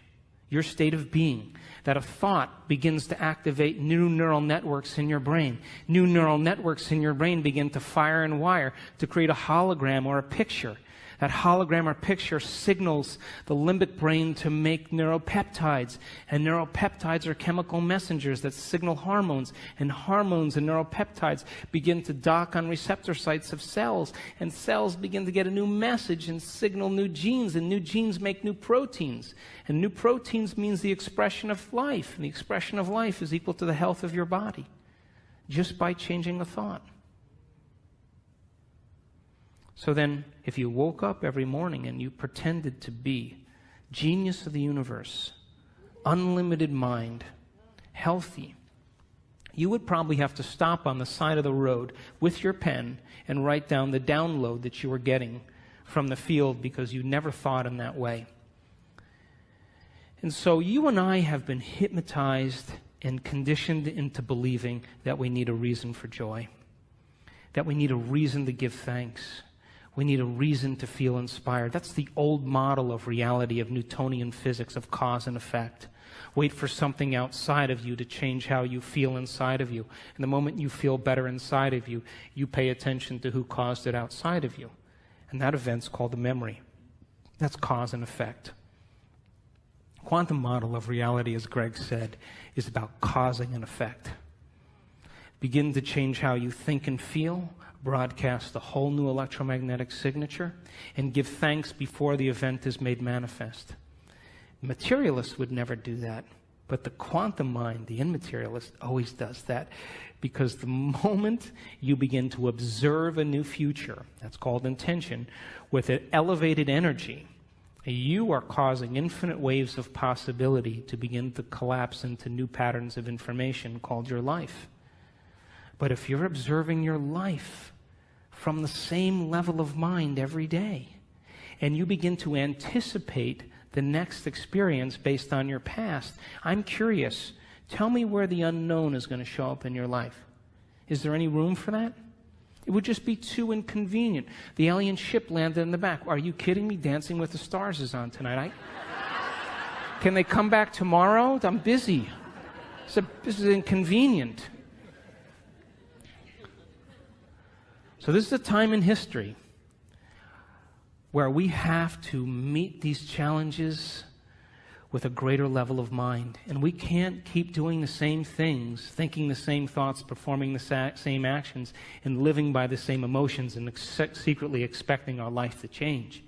your state of being, that a thought begins to activate new neural networks in your brain. New neural networks in your brain begin to fire and wire to create a hologram or a picture. That hologram or picture signals the limbic brain to make neuropeptides. And neuropeptides are chemical messengers that signal hormones. And hormones and neuropeptides begin to dock on receptor sites of cells. And cells begin to get a new message and signal new genes. And new genes make new proteins. And new proteins means the expression of life. And the expression of life is equal to the health of your body. Just by changing a thought. So then, if you woke up every morning and you pretended to be genius of the universe, unlimited mind, healthy, you would probably have to stop on the side of the road with your pen and write down the download that you were getting from the field because you never thought in that way. And so you and I have been hypnotized and conditioned into believing that we need a reason for joy, that we need a reason to give thanks. We need a reason to feel inspired. That's the old model of reality, of Newtonian physics, of cause and effect. Wait for something outside of you to change how you feel inside of you. And the moment you feel better inside of you, you pay attention to who caused it outside of you. And that event's called a memory. That's cause and effect. Quantum model of reality, as Greg said, is about causing an effect. Begin to change how you think and feel, broadcast a whole new electromagnetic signature, and give thanks before the event is made manifest. Materialists would never do that, but the quantum mind, the immaterialist, always does that, because the moment you begin to observe a new future, that's called intention, with an elevated energy, you are causing infinite waves of possibility to begin to collapse into new patterns of information called your life. But if you're observing your life from the same level of mind every day, and you begin to anticipate the next experience based on your past, I'm curious, tell me where the unknown is going to show up in your life. Is there any room for that? It would just be too inconvenient. The alien ship landed in the back. Are you kidding me? Dancing with the Stars is on tonight. Can they come back tomorrow? I'm busy. This is inconvenient. So this is a time in history where we have to meet these challenges with a greater level of mind. And we can't keep doing the same things, thinking the same thoughts, performing the same actions, and living by the same emotions and secretly expecting our life to change.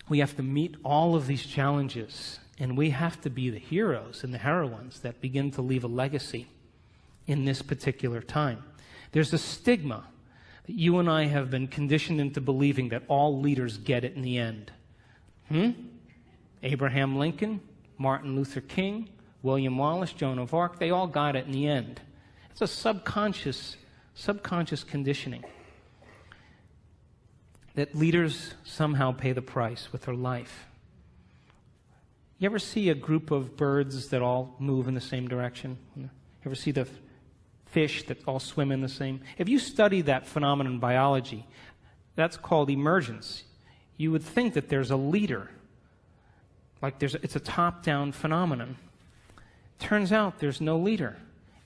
We have to meet all of these challenges, and we have to be the heroes and the heroines that begin to leave a legacy in this particular time. There's a stigma that you and I have been conditioned into believing that all leaders get it in the end. Abraham Lincoln, Martin Luther King, William Wallace, Joan of Arc, they all got it in the end. It's a subconscious conditioning that leaders somehow pay the price with their life. You ever see a group of birds that all move in the same direction? You ever see the fish that all swim in the same? If you study that phenomenon in biology, that's called emergence. You would think that there's a leader, it's a top-down phenomenon. Turns out there's no leader.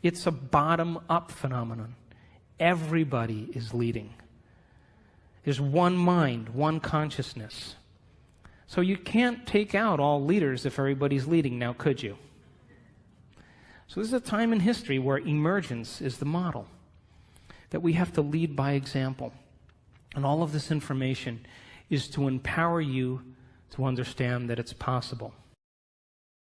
It's a bottom-up phenomenon. Everybody is leading. There's one mind, one consciousness. So you can't take out all leaders if everybody's leading now, could you? So this is a time in history where emergence is the model, that we have to lead by example. And all of this information is to empower you to understand that it's possible.